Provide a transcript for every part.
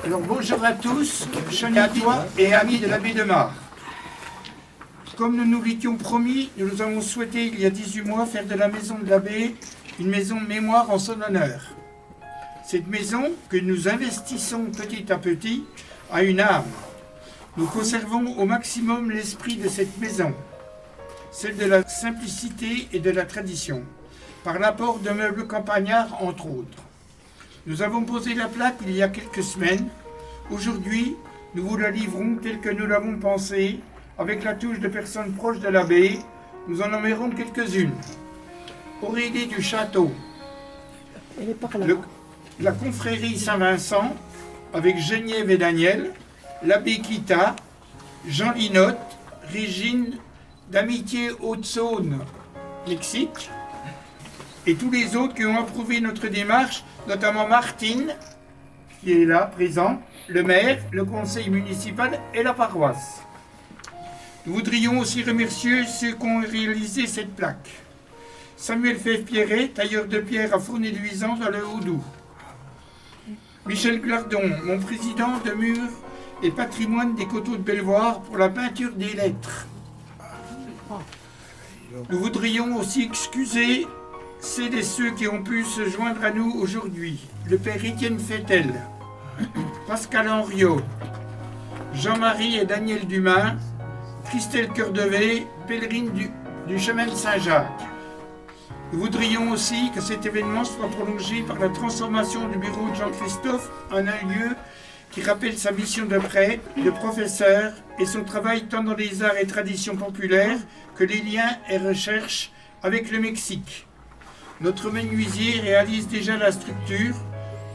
Alors bonjour à tous, Chaniatois et amis de l'abbé de Mar. Comme nous nous l'étions promis, nous avons souhaité il y a 18 mois faire de la maison de l'abbé une maison de mémoire en son honneur. Cette maison, que nous investissons petit à petit, a une âme. Nous conservons au maximum l'esprit de cette maison, celle de la simplicité et de la tradition, par l'apport de meubles campagnards entre autres. Nous avons posé la plaque il y a quelques semaines. Aujourd'hui, nous vous la livrons telle que nous l'avons pensée, avec la touche de personnes proches de l'abbé. Nous en nommerons quelques-unes. Aurélie du Château, la confrérie Saint-Vincent, avec Geneviève et Daniel, l'abbé Kita, Jean Linotte, Régine d'Amitié Haute-Saône, Mexique, et tous les autres qui ont approuvé notre démarche, notamment Martine, qui est là, présent, le maire, le conseil municipal et la paroisse. Nous voudrions aussi remercier ceux qui ont réalisé cette plaque. Samuel Fèvre-Pierret, tailleur de pierre à Fournet-Luisant dans le Haut-Doubs. Michel Glardon, mon président de mur et patrimoine des coteaux de Belvoir pour la peinture des lettres. Nous voudrions aussi excuser celles et ceux qui ont pu se joindre à nous aujourd'hui. Le père Étienne Fettel, Pascal Henriot, Jean-Marie et Daniel Dumas, Christelle Cœurdevet, pèlerine du chemin de Saint-Jacques. Nous voudrions aussi que cet événement soit prolongé par la transformation du bureau de Jean-Christophe en un lieu qui rappelle sa mission de prêtre, de professeur et son travail tant dans les arts et traditions populaires que les liens et recherches avec le Mexique. Notre menuisier réalise déjà la structure.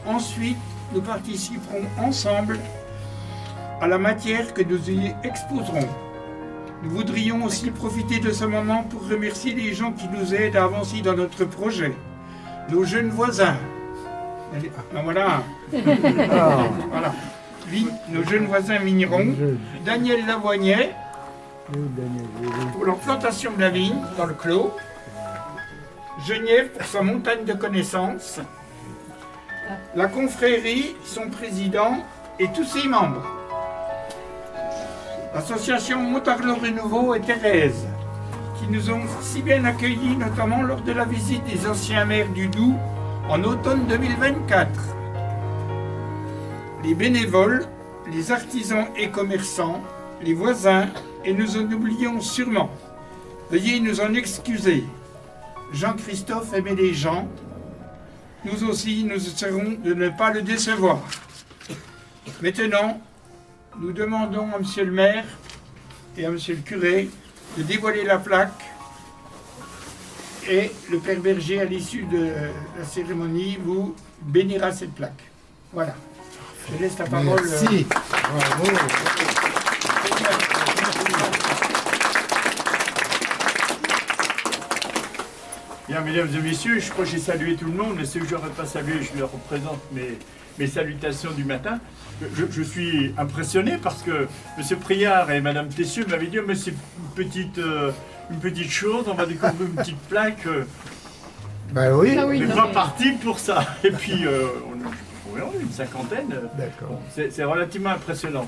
Ensuite, nous participerons ensemble à la matière que nous y exposerons. Nous voudrions aussi profiter de ce moment pour remercier les gens qui nous aident à avancer dans notre projet. Nos jeunes voisins. Ah, voilà. Voilà. Lui, nos jeunes voisins vignerons. Daniel Lavoignet, pour leur plantation de la vigne dans le Clos. Geneviève pour sa montagne de connaissances. La confrérie, son président et tous ses membres. L'association Montarglo Renouveau et Thérèse, qui nous ont si bien accueillis, notamment lors de la visite des anciens maires du Doubs en automne 2024. Les bénévoles, les artisans et commerçants, les voisins, et nous en oublions sûrement. Veuillez nous en excuser. Jean-Christophe aimait les gens. Nous aussi, nous essaierons de ne pas le décevoir. Maintenant, nous demandons à monsieur le maire et à monsieur le curé de dévoiler la plaque et le père Berger, à l'issue de la cérémonie, vous bénira cette plaque. Voilà. Je laisse la parole. Merci. Bravo. Bien, mesdames et messieurs, je crois que j'ai salué tout le monde, mais ceux que je n'aurais pas salué, je leur représente mes salutations du matin. Je suis impressionné parce que M. Priard et Mme Tessieux m'avaient dit mais c'est une petite chose, on va découvrir une petite plaque. Ben oui. On n'est pas parti pour ça. Et puis, on est une cinquantaine. D'accord. Bon, c'est relativement impressionnant.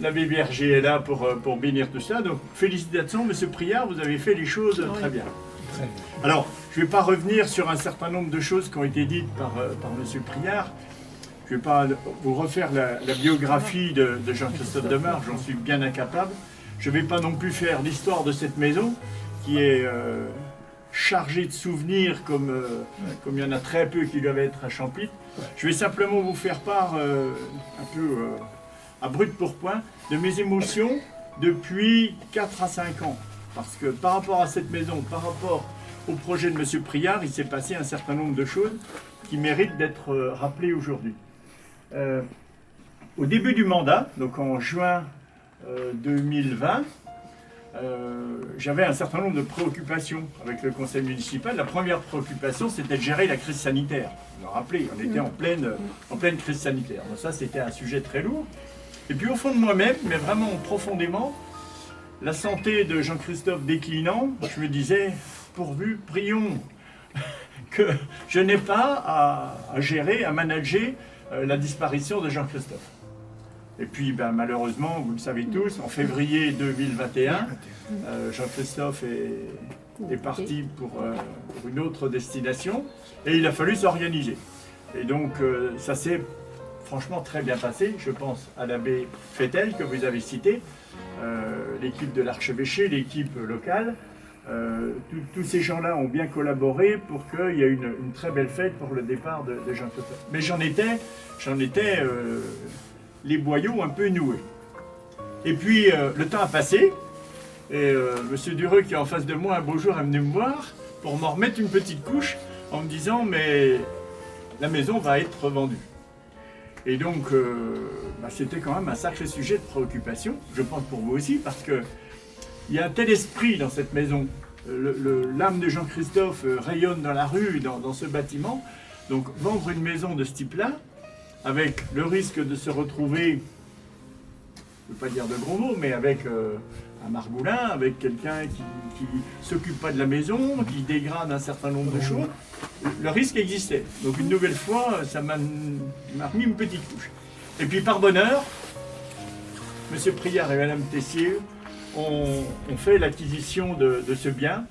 L'abbé Berger est là pour bénir tout ça. Donc, félicitations, M. Priard, vous avez fait les choses très bien. Très bien. Alors, je ne vais pas revenir sur un certain nombre de choses qui ont été dites par M. Priard. Je ne vais pas vous refaire la biographie de Jean-Christophe de Mar, j'en suis bien incapable. Je ne vais pas non plus faire l'histoire de cette maison, qui est chargée de souvenirs comme il y en a très peu qui doivent être à Champit. Je vais simplement vous faire part, un peu à brut pourpoint, de mes émotions depuis 4 à 5 ans. Parce que par rapport à cette maison, par rapport au projet de M. Priard, il s'est passé un certain nombre de choses qui méritent d'être rappelées aujourd'hui. Au début du mandat, donc en juin 2020, j'avais un certain nombre de préoccupations avec le conseil municipal. La première préoccupation, c'était de gérer la crise sanitaire. Vous vous rappelez, on était en pleine crise sanitaire. Donc ça, c'était un sujet très lourd. Et puis au fond de moi-même, mais vraiment profondément, la santé de Jean-Christophe déclinant, je me disais, pourvu, prions que je n'ai pas à gérer, à manager la disparition de Jean-Christophe. Et puis malheureusement, vous le savez tous, en février 2021, Jean-Christophe est parti pour une autre destination et il a fallu s'organiser. Et donc ça s'est franchement très bien passé, je pense à l'abbé Fettel que vous avez cité, l'équipe de l'archevêché, l'équipe locale. Tous ces gens-là ont bien collaboré pour qu'il y ait une très belle fête pour le départ de Jean-Christophe. Mais j'en étais les boyaux un peu noués. Et puis le temps a passé, et M. Dureux qui est en face de moi un beau jour est venu me voir pour m'en remettre une petite couche en me disant mais la maison va être vendue. Et donc c'était quand même un sacré sujet de préoccupation, je pense pour vous aussi, parce que il y a un tel esprit dans cette maison. L'âme de Jean-Christophe rayonne dans la rue, dans ce bâtiment. Donc vendre une maison de ce type-là, avec le risque de se retrouver, je ne veux pas dire de gros mots, mais avec un margoulin, avec quelqu'un qui ne s'occupe pas de la maison, qui dégrade un certain nombre de choses, le risque existait. Donc une nouvelle fois, ça m'a remis une petite couche. Et puis par bonheur, M. Priard et Mme Tessier ont fait l'acquisition de ce bien.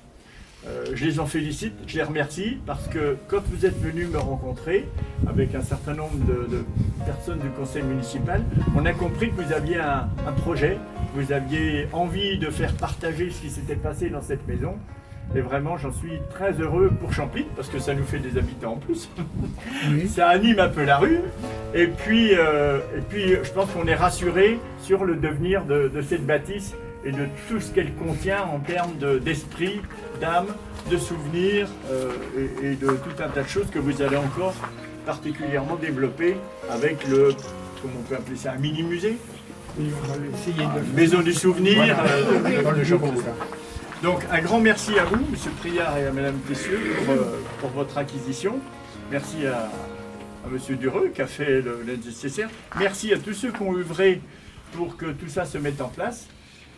Je les en félicite, je les remercie, parce que quand vous êtes venus me rencontrer, avec un certain nombre de personnes du conseil municipal, on a compris que vous aviez un projet, vous aviez envie de faire partager ce qui s'était passé dans cette maison. Et vraiment, j'en suis très heureux pour Champlit, parce que ça nous fait des habitants en plus. Oui. Ça anime un peu la rue. Et puis je pense qu'on est rassuré sur le devenir de cette bâtisse et de tout ce qu'elle contient en termes d'esprit, d'âme, de souvenirs et de tout un tas de choses que vous allez encore particulièrement développer avec comment on peut appeler ça, un mini-musée, maison du souvenir, voilà. Dans le Japon. Donc un grand merci à vous, M. Priard et à Mme Tessieux, pour votre acquisition. Merci à M. Dureux qui a fait le nécessaire. Merci à tous ceux qui ont œuvré pour que tout ça se mette en place.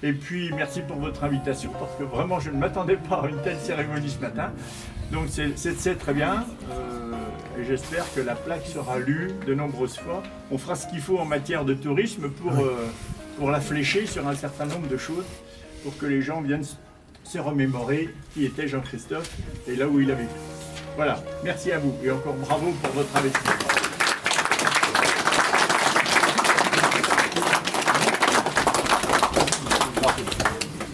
Et puis merci pour votre invitation, parce que vraiment je ne m'attendais pas à une telle cérémonie ce matin. Donc c'est très bien, et j'espère que la plaque sera lue de nombreuses fois. On fera ce qu'il faut en matière de tourisme pour la flécher sur un certain nombre de choses, pour que les gens viennent se remémorer qui était Jean-Christophe et là où il a vécu. Voilà, merci à vous et encore bravo pour votre investissement.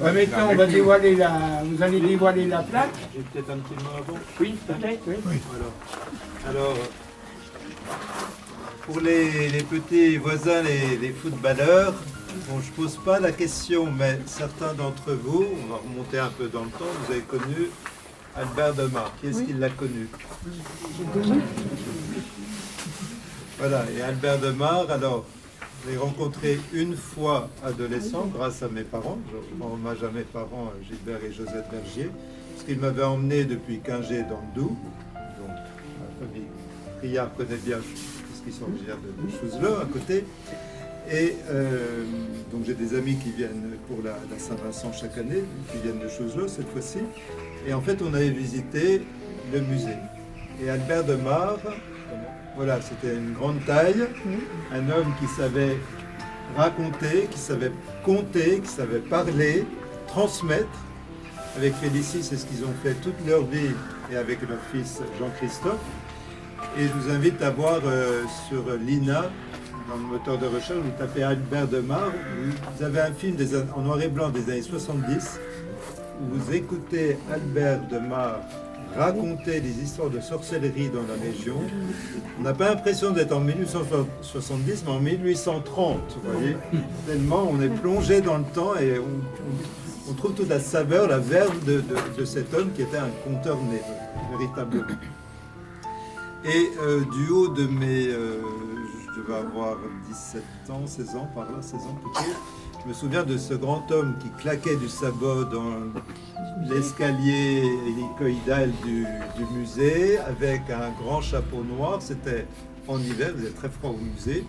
Maintenant, on va dévoiler vous allez dévoiler la plaque. J'ai peut-être un petit mot avant. Oui, peut-être. Oui. Alors, pour les petits voisins, les footballeurs, bon, je ne pose pas la question, mais certains d'entre vous, on va remonter un peu dans le temps, vous avez connu Albert Demar. Qui est-ce qui l'a connu? Voilà, et Albert Demar, alors, je l'ai rencontré une fois adolescent grâce à mes parents. Je rends hommage à mes parents, Gilbert et Josette Bergier, parce qu'ils m'avaient emmené depuis Quingé dans le Doubs. Donc ma famille Priard connaît bien, parce qu'ils sont originaires de Chouzelot à côté. Et donc j'ai des amis qui viennent pour la Saint-Vincent chaque année, qui viennent de Chouzelot cette fois-ci. Et en fait on avait visité le musée. Et Albert Demar, voilà, c'était une grande taille, un homme qui savait raconter, qui savait compter, qui savait parler, transmettre. Avec Félicie, c'est ce qu'ils ont fait toute leur vie, et avec leur fils Jean-Christophe. Et je vous invite à voir sur l'INA, dans le moteur de recherche, vous tapez Albert Demar, vous avez un film en noir et blanc des années 70, où vous écoutez Albert Demar raconter des histoires de sorcellerie dans la région. On n'a pas l'impression d'être en 1870, mais en 1830, vous voyez. Tellement on est plongé dans le temps et on trouve toute la saveur, la verve de cet homme qui était un conteur né, véritablement. Et du haut de mes... je vais avoir 17 ans, 16 ans, par là, 16 ans plutôt. Je me souviens de ce grand homme qui claquait du sabot dans l'escalier hélicoïdal du musée avec un grand chapeau noir. C'était en hiver, il faisait très froid au musée.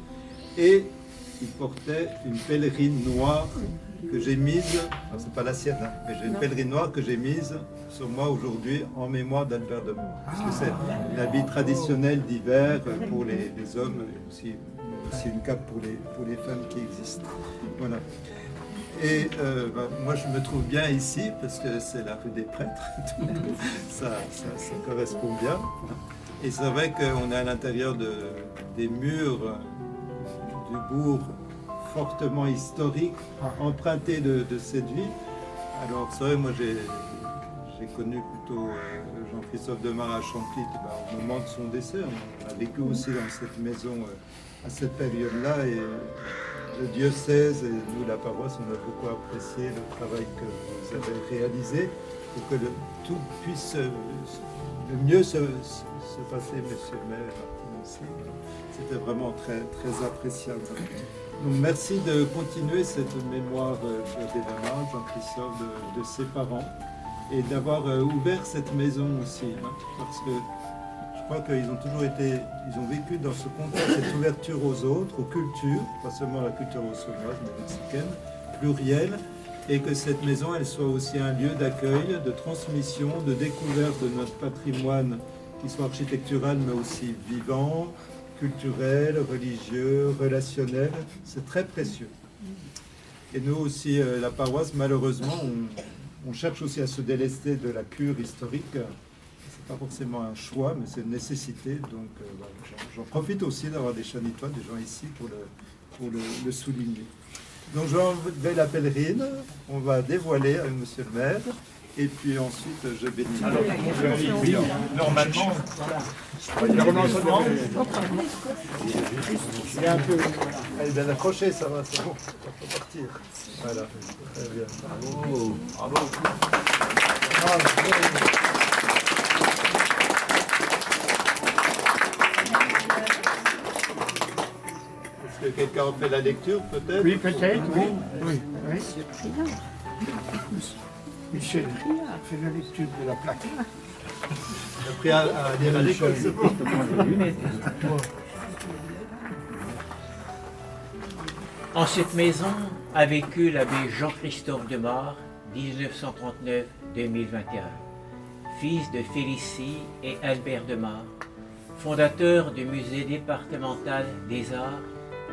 Et il portait une pèlerine noire que j'ai mise, enfin, c'est pas la sienne, hein, mais j'ai une pèlerine noire que j'ai mise sur moi aujourd'hui en mémoire d'Albert de Mort. Parce que c'est une habit traditionnel d'hiver pour les hommes, et aussi une cape pour les femmes qui existent. Voilà. Et moi je me trouve bien ici parce que c'est la rue des prêtres, donc ça correspond bien. Et c'est vrai qu'on est à l'intérieur des murs du bourg fortement historique, emprunté de cette vie. Alors c'est vrai, moi j'ai connu plutôt Jean-Christophe Demare à Champlit au moment de son décès. On a vécu aussi dans cette maison à cette période-là, et le diocèse et nous, la paroisse, on a beaucoup apprécié le travail que vous avez réalisé pour que tout puisse le mieux se passer, monsieur le maire et Martine aussi. C'était vraiment très, très appréciable. Donc merci de continuer cette mémoire d'Édamar, Jean-Christophe, de ses parents, et d'avoir ouvert cette maison aussi, hein, parce que je crois qu'ils ont toujours ils ont vécu dans ce contexte, cette ouverture aux autres, aux cultures, pas seulement la culture haute-saônoise, mais mexicaine, plurielle, et que cette maison, elle soit aussi un lieu d'accueil, de transmission, de découverte de notre patrimoine, qui soit architectural, mais aussi vivant, culturel, religieux, relationnel. C'est très précieux. Et nous aussi, la paroisse, malheureusement, on cherche aussi à se délester de la cure historique. C'est pas forcément un choix, mais c'est une nécessité. Donc voilà, j'en profite aussi d'avoir des chanitois, des gens ici pour le souligner. Donc je vais la pèlerine, on va dévoiler avec monsieur le maire, et puis ensuite je bénis. Alors, oui, normalement, le renoncement, il est un peu... Allez, bien accroché, ça va, c'est bon, on peut partir. Voilà, très bien. Bravo. Bravo. Est-ce que quelqu'un en fait la lecture, peut-être? Oui, peut-être, oui. Michel fait la lecture de la plaque. J'ai appris à lire à l'école, c'est bon. En cette maison a vécu l'abbé Jean-Christophe Demare, 1939-2021, fils de Félicie et Albert Demare, fondateur du musée départemental des arts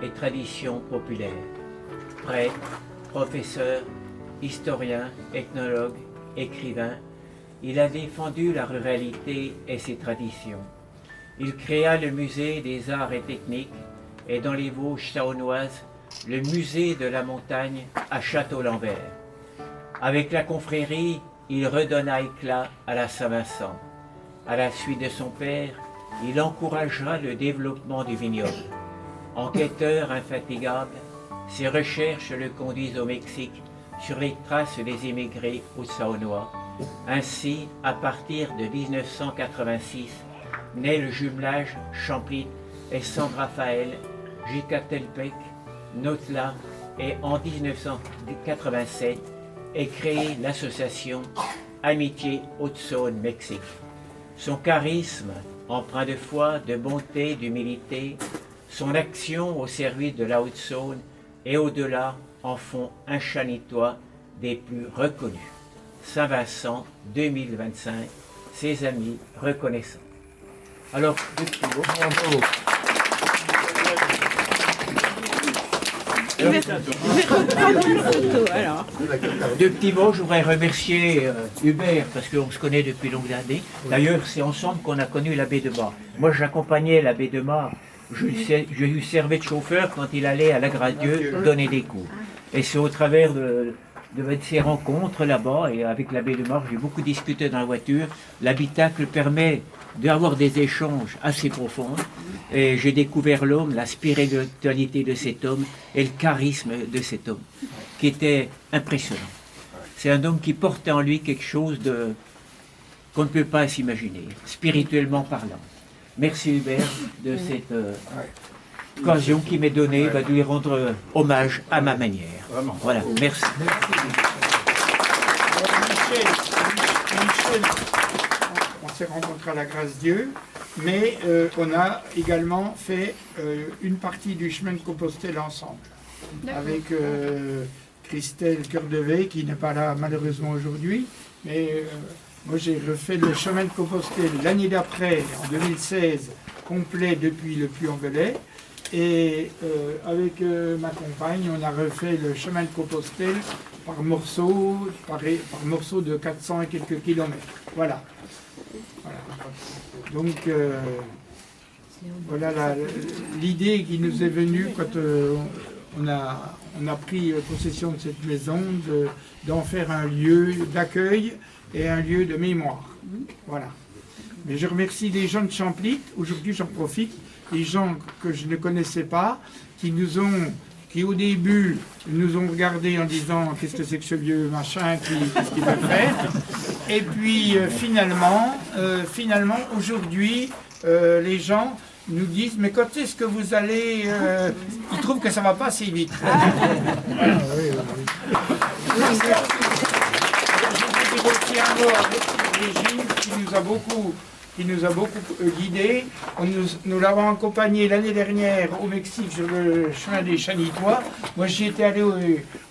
et traditions populaires, prêtre, professeur, historien, ethnologue, écrivain. Il a défendu la ruralité et ses traditions. Il créa le musée des arts et techniques et dans les Vosges saônoises, le musée de la montagne à Château-Lambert. Avec la confrérie, il redonna éclat à la Saint-Vincent. À la suite de son père, il encouragera le développement du vignoble. Enquêteur infatigable, ses recherches le conduisent au Mexique sur les traces des émigrés haute-saônois. Ainsi, à partir de 1986, naît le jumelage Champlit et San Rafael, Jicatelpec, Notla, et en 1987 est créée l'association Amitié Haute-Saône-Mexique. Son charisme, empreint de foi, de bonté, d'humilité, son action au service de la Haute-Saône et au-delà en font un chanitois des plus reconnus. Saint-Vincent 2025, ses amis reconnaissants. Alors, deux petits mots. Bravo. Deux petits mots, je voudrais remercier Hubert, parce qu'on se connaît depuis longues années. D'ailleurs, c'est ensemble qu'on a connu l'abbé Demare. Moi, j'accompagnais l'abbé Demare. Je lui servais de chauffeur quand il allait à la Gradieu donner des cours. Et c'est au travers de ces rencontres là-bas, et avec l'abbé Demare, j'ai beaucoup discuté dans la voiture. L'habitacle permet d'avoir des échanges assez profonds. Et j'ai découvert l'homme, la spiritualité de cet homme et le charisme de cet homme, qui était impressionnant. C'est un homme qui portait en lui quelque chose qu'on ne peut pas s'imaginer, spirituellement parlant. Merci Hubert de cette occasion qui m'est donnée de lui rendre hommage à ma manière. Voilà, merci. Michel, on s'est rencontrés à la grâce Dieu, mais on a également fait une partie du chemin de Compostelle ensemble. avec Christelle Cœurdevet, qui n'est pas là malheureusement aujourd'hui. Mais moi j'ai refait le chemin de Compostelle l'année d'après, en 2016, complet depuis le Puy-en-Velay. Et avec ma compagne, on a refait le chemin de Compostelle par morceaux de 400 et quelques kilomètres. Voilà. Donc voilà l'idée qui nous est venue quand on a pris possession de cette maison, d'en faire un lieu d'accueil et un lieu de mémoire. Voilà. Mais je remercie les gens de Champlitte, aujourd'hui j'en profite, les gens que je ne connaissais pas, qui au début nous ont regardés en disant qu'est-ce que c'est que ce vieux machin, qu'est-ce qu'il veut faire. Et puis finalement aujourd'hui, les gens nous disent mais quand est-ce que vous allez... Ils trouvent que ça ne va pas assez vite. Voilà. Je voudrais aussi un mot avec Régine qui nous a beaucoup guidés. Nous l'avons accompagné l'année dernière au Mexique sur le chemin des Chanitois. Moi j'y étais allé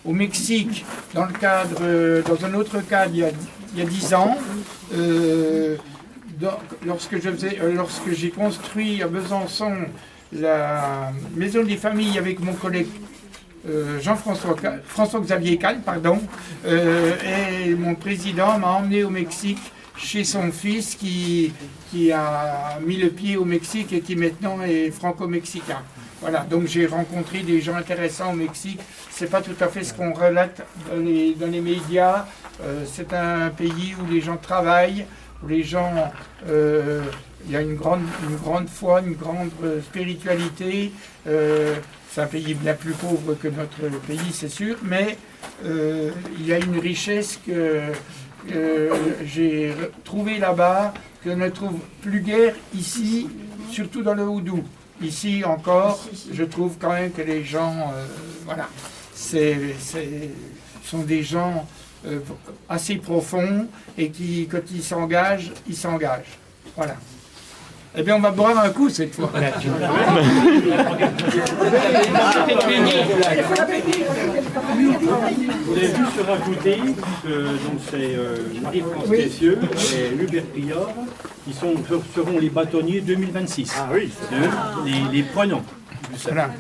au Mexique dans un autre cadre il y a 10 ans. Lorsque j'ai construit à Besançon la maison des familles avec mon collègue François-Xavier Kahn, et mon président m'a emmené au Mexique chez son fils qui a mis le pied au Mexique et qui maintenant est franco-mexicain. Voilà, donc j'ai rencontré des gens intéressants au Mexique. C'est pas tout à fait ce qu'on relate dans les médias. C'est un pays où les gens travaillent, où les gens, il y a une grande foi, une grande spiritualité. C'est un pays bien plus pauvre que notre pays, c'est sûr, mais il y a une richesse que j'ai trouvée là-bas, que ne trouve plus guère ici, surtout dans le Houdou. Ici encore, je trouve quand même que les gens, sont des gens assez profonds et qui, quand ils s'engagent, ils s'engagent. Voilà. Eh bien, on va boire un coup cette fois. Je voulais juste rajouter que c'est Marie-France Tessieux et Hubert Prior qui seront les bâtonniers 2026. Ah oui, les prenants. Voilà.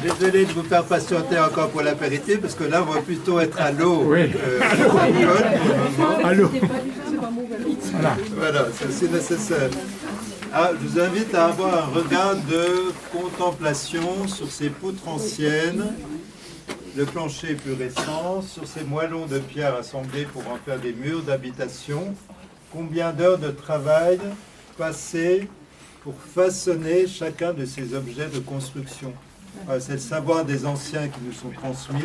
Désolé de vous faire patienter encore pour l'apéritif, parce que là, on va plutôt être à l'eau Oui. qu'à l'alcool pour le moment. Allô. Voilà, c'est aussi nécessaire. Je vous invite à avoir un regard de contemplation sur ces poutres anciennes, le plancher plus récent, sur ces moellons de pierre assemblés pour en faire des murs d'habitation. Combien d'heures de travail passées pour façonner chacun de ces objets de construction. C'est le savoir des anciens qui nous sont transmis.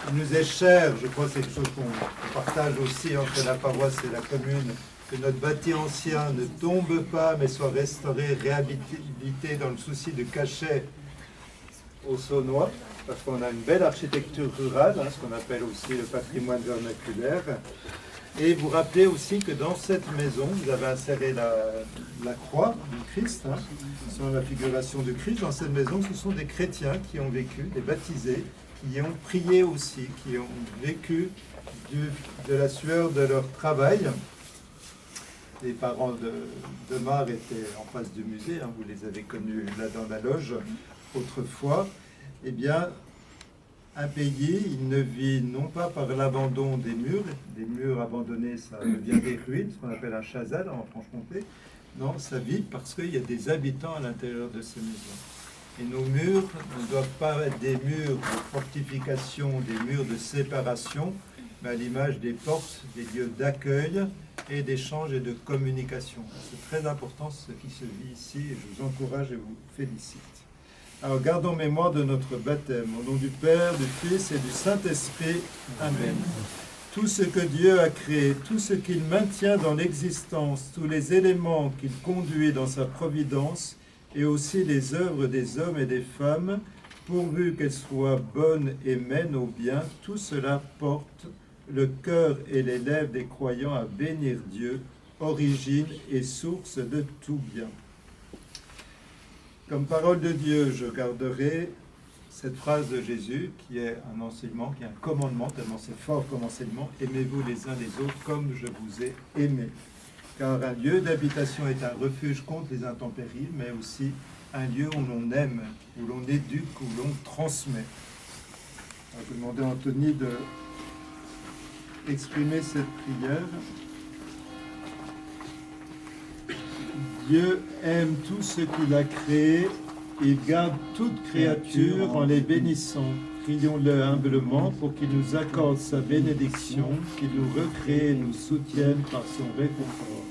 Il nous est cher, je crois que c'est quelque chose qu'on partage aussi entre la paroisse et la commune, que notre bâti ancien ne tombe pas, mais soit restauré, réhabilité dans le souci de cachet au Saunois, parce qu'on a une belle architecture rurale, ce qu'on appelle aussi le patrimoine vernaculaire. Et vous rappelez aussi que dans cette maison, vous avez inséré la croix du Christ, sur la figuration du Christ. Dans cette maison, ce sont des chrétiens qui ont vécu, des baptisés, qui ont prié aussi, qui ont vécu de la sueur de leur travail. Les parents de Mar étaient en face du musée, vous les avez connus là dans la loge autrefois. Eh bien, un pays, il ne vit non pas par l'abandon des murs abandonnés, ça devient des ruines, ce qu'on appelle un chazal en Franche-Comté. Non, ça vit parce qu'il y a des habitants à l'intérieur de ces maisons. Et nos murs ne doivent pas être des murs de fortification, des murs de séparation, mais à l'image des portes, des lieux d'accueil et d'échange et de communication. C'est très important ce qui se vit ici et je vous encourage et vous félicite. Alors, gardons mémoire de notre baptême. Au nom du Père, du Fils et du Saint-Esprit. Amen. Tout ce que Dieu a créé, tout ce qu'il maintient dans l'existence, tous les éléments qu'il conduit dans sa providence, et aussi les œuvres des hommes et des femmes, pourvu qu'elles soient bonnes et mènent au bien, tout cela porte le cœur et les lèvres des croyants à bénir Dieu, origine et source de tout bien. Comme parole de Dieu, je garderai cette phrase de Jésus qui est un enseignement, qui est un commandement, tellement c'est fort comme enseignement. Aimez-vous les uns les autres comme je vous ai aimé. Car un lieu d'habitation est un refuge contre les intempéries, mais aussi un lieu où l'on aime, où l'on éduque, où l'on transmet. Alors, je vais demander à Anthony de exprimer cette prière. Dieu aime tout ce qu'il a créé, il garde toute créature en les bénissant. Prions-le humblement pour qu'il nous accorde sa bénédiction, qu'il nous recrée et nous soutienne par son réconfort.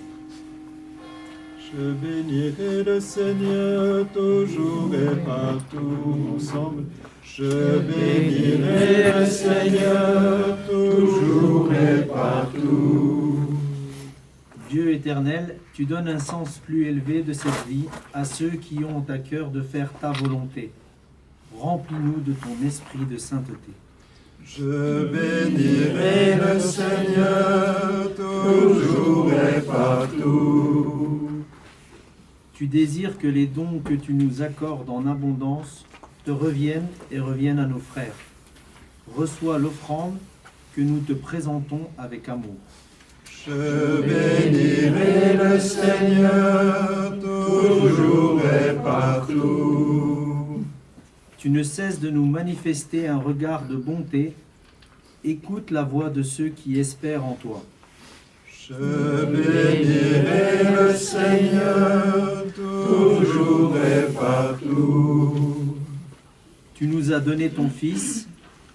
Je bénirai le Seigneur toujours et partout ensemble. Je bénirai le Seigneur toujours et partout. Dieu éternel, tu donnes un sens plus élevé de cette vie à ceux qui ont à cœur de faire ta volonté. Remplis-nous de ton esprit de sainteté. Je bénirai le Seigneur toujours et partout. Tu désires que les dons que tu nous accordes en abondance te reviennent et reviennent à nos frères. Reçois l'offrande que nous te présentons avec amour. Je bénirai le Seigneur toujours et partout. Tu ne cesses de nous manifester un regard de bonté. Écoute la voix de ceux qui espèrent en toi. Je bénirai le Seigneur toujours et partout. Tu nous as donné ton Fils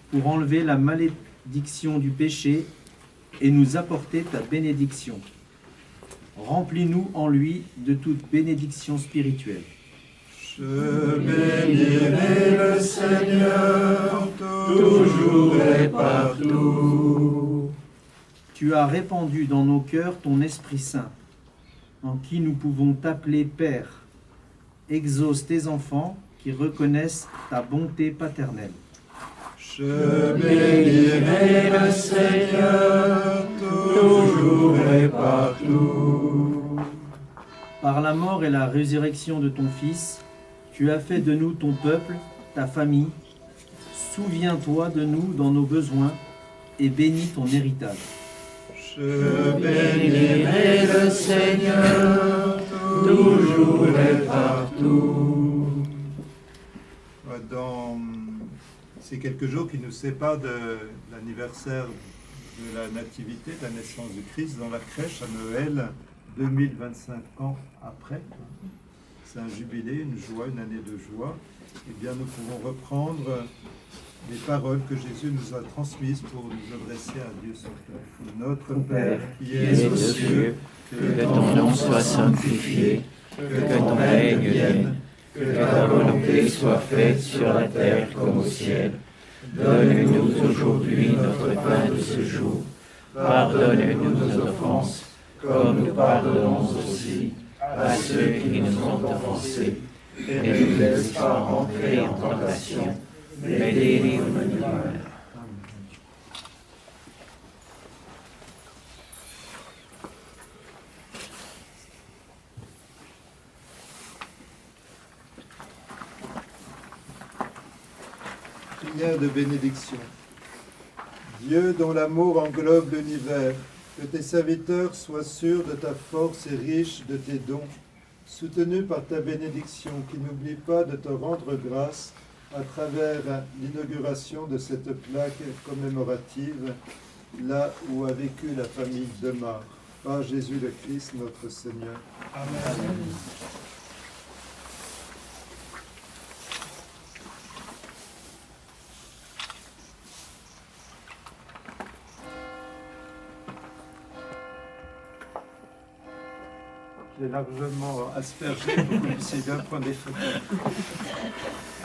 pour enlever la malédiction du péché et nous apporter ta bénédiction. Remplis-nous en lui de toute bénédiction spirituelle. Je bénirai le Seigneur toujours et partout. Tu as répandu dans nos cœurs ton Esprit Saint, en qui nous pouvons t'appeler Père. Exauce tes enfants qui reconnaissent ta bonté paternelle. Je bénirai le Seigneur toujours et partout. Par la mort et la résurrection de ton Fils, tu as fait de nous ton peuple, ta famille. Souviens-toi de nous dans nos besoins et bénis ton héritage. Je bénirai le Seigneur toujours et partout. Dans ces quelques jours qui nous séparent de l'anniversaire de la nativité, de la naissance du Christ dans la crèche à Noël, 2025 ans après. C'est un jubilé, une joie, une année de joie. Eh bien, nous pouvons reprendre les paroles que Jésus nous a transmises pour nous adresser à Dieu son Père. Notre Père qui es aux cieux, que ton nom soit sanctifié, que ton règne vienne, que ta volonté soit faite sur la terre comme au ciel. Donne-nous aujourd'hui notre pain de ce jour. Pardonne-nous nos offenses, comme nous pardonnons aussi à ceux qui nous ont offensés. Et ne nous laisse pas entrer en tentation, mais délivre-nous du mal. Prière de bénédiction. Dieu dont l'amour englobe l'univers, que tes serviteurs soient sûrs de ta force et riches de tes dons, soutenus par ta bénédiction, qui n'oublie pas de te rendre grâce à travers l'inauguration de cette plaque commémorative, là où a vécu la famille Demar. Par Jésus le Christ, notre Seigneur. Amen. J'ai largement aspergé pour que vous puissiez bien prendre des photos.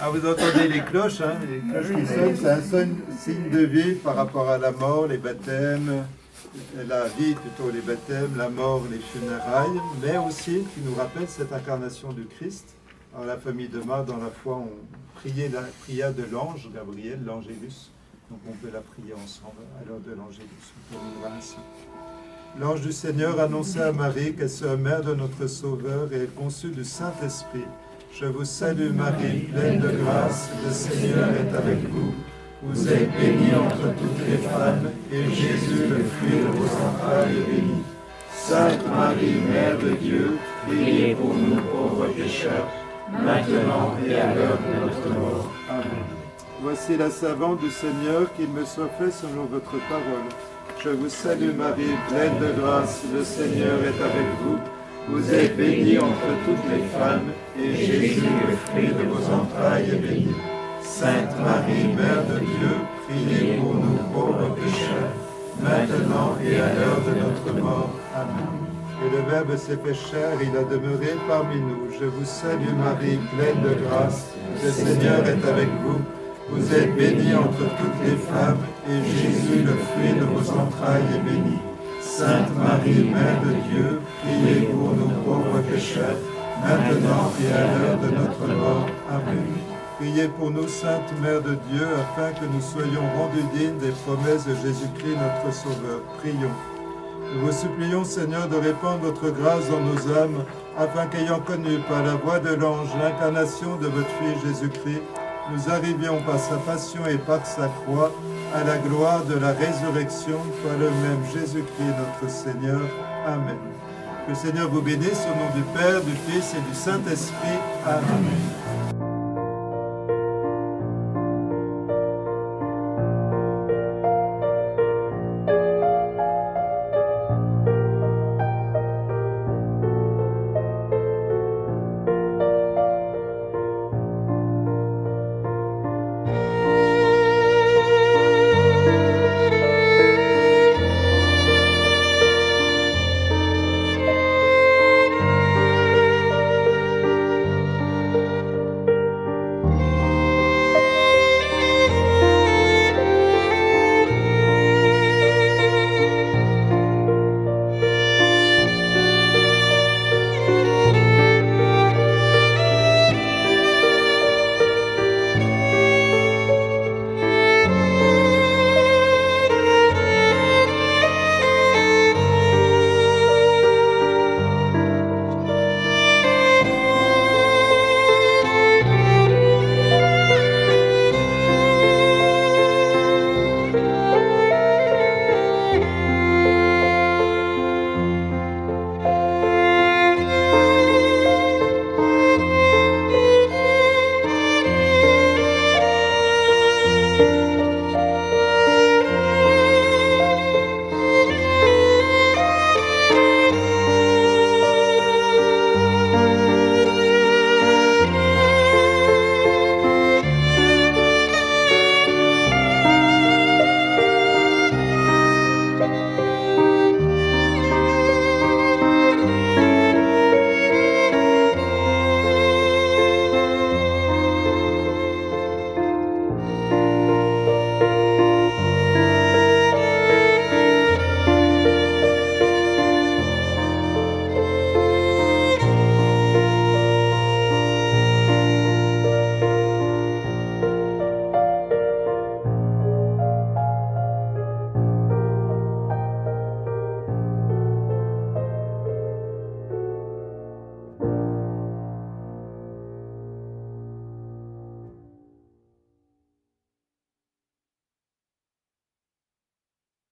Ah, vous entendez les cloches, hein, les cloches qui sonnent, c'est un signe de vie par rapport à la mort, les baptêmes, la vie plutôt, les baptêmes, la mort, les funérailles, mais aussi qui nous rappelle cette incarnation du Christ. Alors, la famille de Mar, dans la foi, on priait la prière de l'ange Gabriel, l'angélus, donc on peut la prier ensemble à l'heure de l'angélus, on peut nous voir ainsi. L'ange du Seigneur annonçait à Marie qu'elle serait mère de notre Sauveur et elle conçut du Saint-Esprit. Je vous salue Marie, pleine de grâce, le Seigneur est avec vous. Vous êtes bénie entre toutes les femmes, et Jésus, le fruit de vos entrailles, est béni. Sainte Marie, Mère de Dieu, priez pour nous pauvres pécheurs, maintenant et à l'heure de notre mort. Amen. Voici la servante du Seigneur, qu'il me soit fait selon votre parole. Je vous salue Marie, pleine de grâce, le Seigneur est avec vous. Vous êtes bénie entre toutes les femmes, et Jésus, le fruit de vos entrailles, est béni. Sainte Marie, Mère de Dieu, priez pour nous pauvres pécheurs, maintenant et à l'heure de notre mort. Amen. Et le Verbe s'est fait chair, il a demeuré parmi nous. Je vous salue Marie, pleine de grâce, le Seigneur est avec vous. Vous êtes bénie entre toutes les femmes, et Jésus, le fruit de vos entrailles, est béni. Sainte Marie, Mère de Dieu, priez pour nous pauvres pécheurs, maintenant et à l'heure de notre mort. Amen. Priez pour nous, Sainte Mère de Dieu, afin que nous soyons rendus dignes des promesses de Jésus-Christ, notre Sauveur. Prions. Nous vous supplions, Seigneur, de répandre votre grâce dans nos âmes, afin qu'ayant connu par la voix de l'ange l'incarnation de votre Fils Jésus-Christ, nous arrivions par sa passion et par sa croix à la gloire de la résurrection par le même Jésus-Christ notre Seigneur. Amen. Que le Seigneur vous bénisse au nom du Père, du Fils et du Saint-Esprit. Amen.